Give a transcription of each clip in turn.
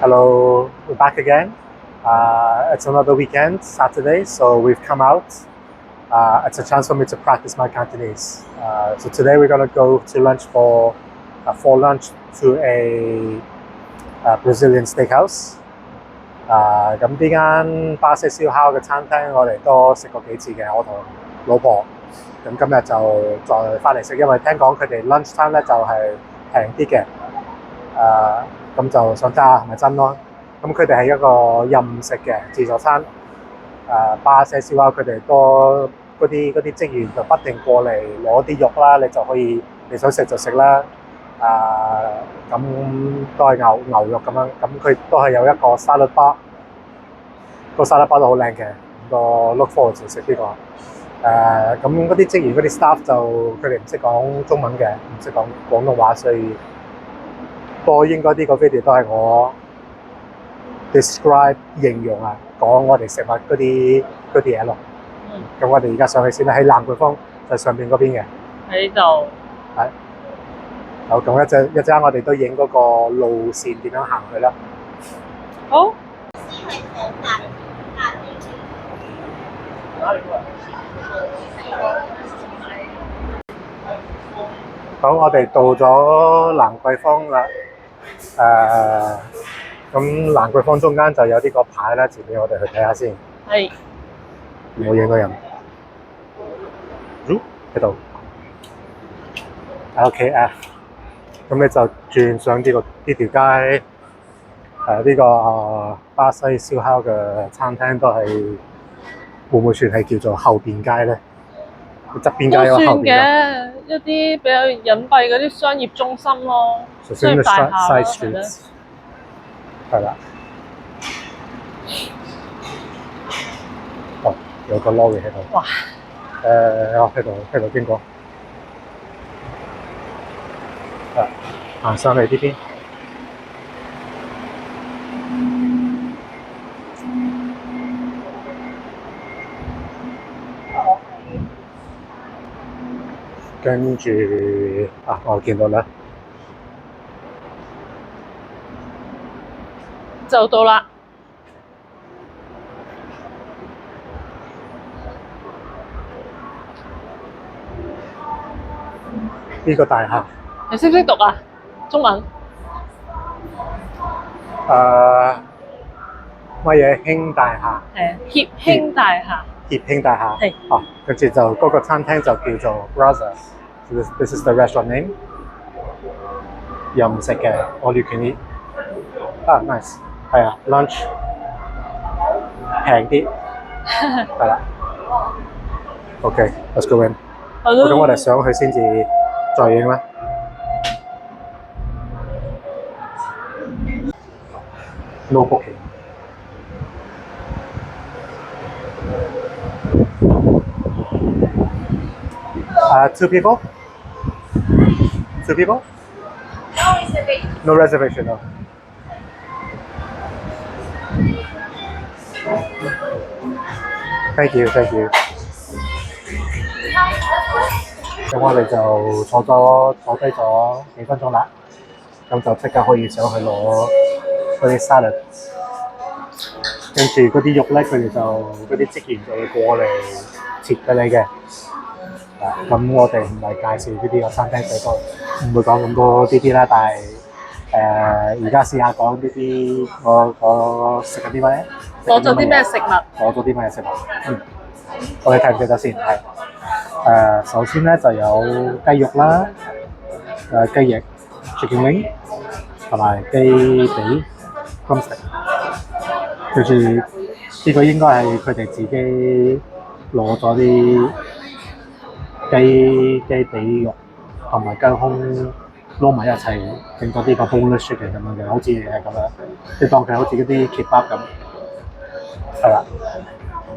Hello, we're back again. It's another weekend, Saturday, so we've come out. It's a chance for me to practice my Cantonese. So today we're going to go to lunch for lunch to a Brazilian steakhouse. 咁呢間巴西燒烤嘅餐廳，我哋都食過幾次嘅，我同老婆。咁今日就再翻嚟食，因為聽講佢哋 lunch time 咧就係平啲嘅。咁就想睇下係咪真咯。咁佢哋係一個任食嘅自助餐。巴西燒烤佢哋多嗰啲職員就不停過嚟攞啲肉啦，你就可以你想食就食啦。咁都係牛肉咁樣，咁佢都係有一個沙律巴，個沙律巴都好靚嘅，個 look forward 就食呢個。咁嗰啲職員嗰啲 staff 就佢哋唔識講中文嘅，唔識講廣東話，所以不過應該呢個 video 都係我 describe 形容講我哋食物嗰啲嘢咯。咁我哋而家上去先啦，喺蘭桂坊就上邊嗰邊嘅。喺度。係。好，咁一陣我哋都影嗰個路線點樣行去啦。好。好，我哋到咗蘭桂坊啦。咁蘭桂坊中間就有呢個牌啦，前面我哋去睇下先。係。冇影到人。喺度。LKF。咁你就轉上呢條街，呢個巴西燒烤嘅餐廳都係會唔會算係叫做後邊街咧？側邊街有後邊街。都算嘅，一啲比較隱蔽嗰啲商業中心咯，商業大廈係啦。係啦。哦，有個 lorry 喺度。哇！喺度經過。行上嚟呢邊。跟住我見到啦，就到啦。呢個大廈。你識唔識讀啊？中文？乜嘢興大廈？協興大廈。協興大廈。係。跟住就嗰個餐廳就叫做 Brothers。This is the restaurant name。任食嘅 all you can eat。nice。係啊 ，lunch 平啲。係啦。OK，let's go in。咁我哋上去先至再影啦。No booking。Two people? Two people? No reservation. No reservation, no. Thank you, thank you. 咁我哋就坐低咗幾分鐘啦，咁就即刻可以上去攞嗰啲 salad， 跟住嗰啲肉咧，佢哋就嗰啲職員就會過嚟切俾你嘅。咁我哋唔係介紹呢啲個餐廳最多，唔會講咁多啲啦。但係而家試下講呢啲，我食緊啲咩？攞咗啲咩食物？攞咗啲咩食物？我哋睇唔睇得先？係。首先咧就有雞肉啦，雞翼 chicken wing 同埋雞髀 drumstick， 跟住呢個應該係佢哋自己攞咗啲雞髀肉同埋雞胸撈埋一齊整咗啲個 boneless chicken 咁樣嘅，好似係咁樣，你當佢好似嗰啲 kebab 咁，係啦。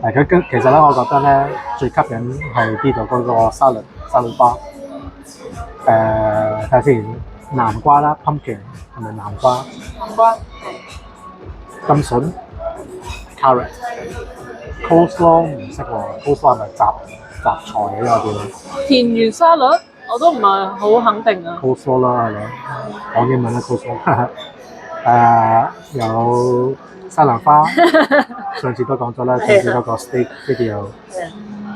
其實咧，我覺得咧最吸引係呢度嗰個沙律巴。睇下先，南瓜啦 ，pumpkin 係咪南瓜？南瓜。甘筍 ，carrot。coleslaw 唔識喎 ，coleslaw 係咪雜菜嘅呢個叫？田園沙律我都唔係好肯定啊。coleslaw 啦，係咪？講英文啦 coleslaw。有西蘭花，上次都講咗啦，上次嗰個 steak video。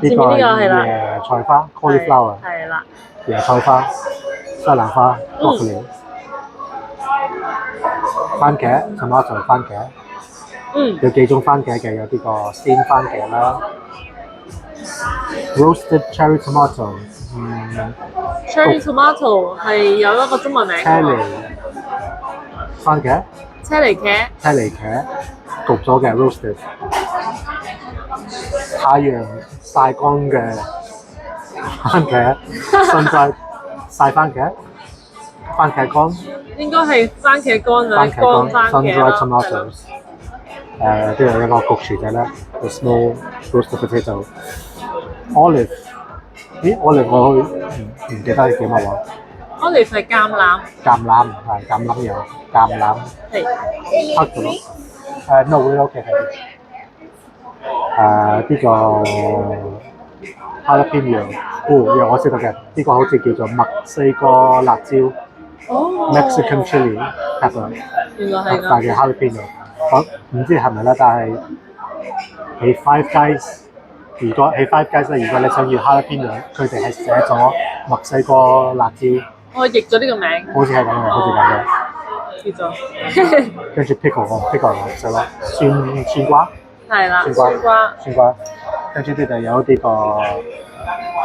呢個係椰菜花 cauliflower， 係啦，椰菜花、西蘭花、broccoli、番茄、tomato 番茄，有幾種番茄嘅，有呢個鮮番茄啦 ，roasted cherry tomato，cherry tomato 係有一個中文名㗎車厘番茄，車厘茄焗咗嘅 roasted， 太陽曬乾嘅番茄，現在曬番茄乾，應該係番茄乾啊，乾番茄 sun-dried tomatoes， 跟住有一個焗薯仔咧 ，the small roasted potato，olive， olive 我唔記得係叫乜話 olive 係橄欖係橄欖油，係黑咗咯，no we OK 呢個 jalapeno， 我識得嘅，呢個好似叫做墨西哥辣椒。Mexican chili pepper， 原來係但係 jalapeno， 我唔知係咪啦，但係喺 Five Guys， 如果喺 Five Guys 咧，如果你想要 jalapeno， 佢哋係寫咗墨西哥辣椒，我譯咗呢個名，好似係咁嘅，好似咁嘅。叫做跟住 pickle 我食咯，酸瓜，係啦，酸瓜，跟住呢度有呢個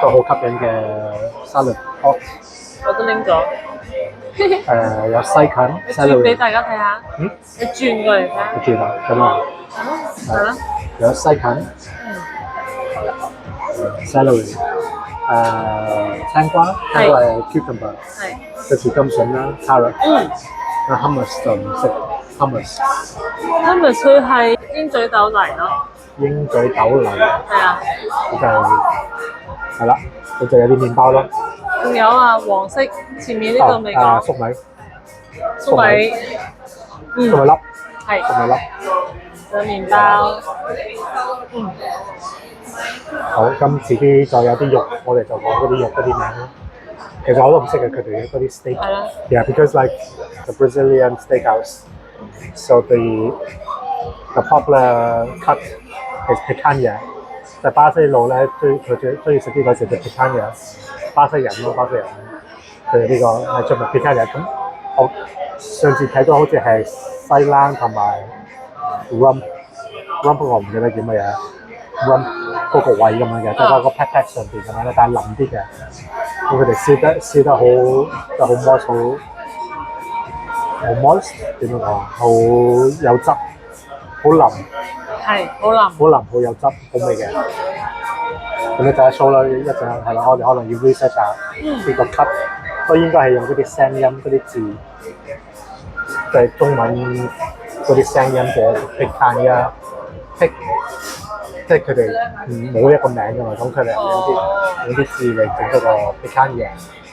都好吸引嘅 salad pot， 我都拎咗。有西芹，轉俾大家睇下。你轉過嚟睇下。我轉啦，咁啊，係啦。有西芹，celery， 青瓜係 cucumber， 跟住甘筍啦 ，carrot， hummus 就唔識 hummus 佢係鷹嘴豆泥咯。鷹嘴豆泥。係啊。就係啦，佢就有啲麵包咯。仲有啊，黃色前面呢個未講。粟米。粟米粒。係。粟米粒。有麵包。好，咁自己再有啲肉，我哋就講嗰啲肉嗰啲名咯。其實我都唔識嘅，佢哋嗰啲 steak。係啦。Yeah, because like the Brazilian steakhouse, so the popular cut is picanha。就巴西佬咧，佢最中意食呢個就係 picanha。巴西人，佢哋呢個係出名 picanha。咁我上次睇到好似係西冷同埋 rum， 不過我唔記得叫乜嘢 rum 嗰個位咁樣嘅，即係嗰個 pat 上邊咁樣咧，但係腍啲嘅。咁佢哋燒得好 moist， 點樣講？好有汁，好腍。係，好腍，好有汁，好味嘅。咁你就係 show 啦，一陣係啦，我哋可能要 research 下呢個 cut， 都應該係用嗰啲聲音嗰啲字，就係中文嗰啲聲音嘅 picanha， 即係佢哋冇一個名㗎嘛，咁佢哋用啲字嚟整嗰個 picanha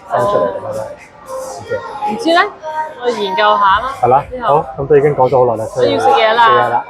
聲出嚟咁樣咧。唔知咧，我研究下啦。係啦，好，咁都已經講咗好耐啦，所以要食嘢啦。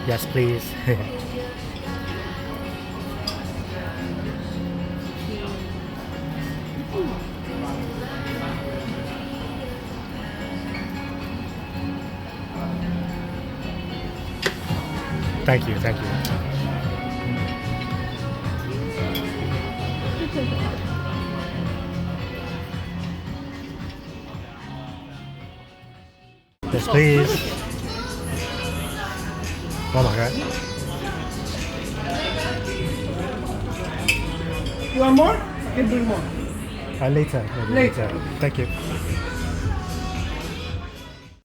Yes, please. Thank you, thank you. Yes, please. Oh my god. You want more? I can bring more. Later, maybe Later. Thank you.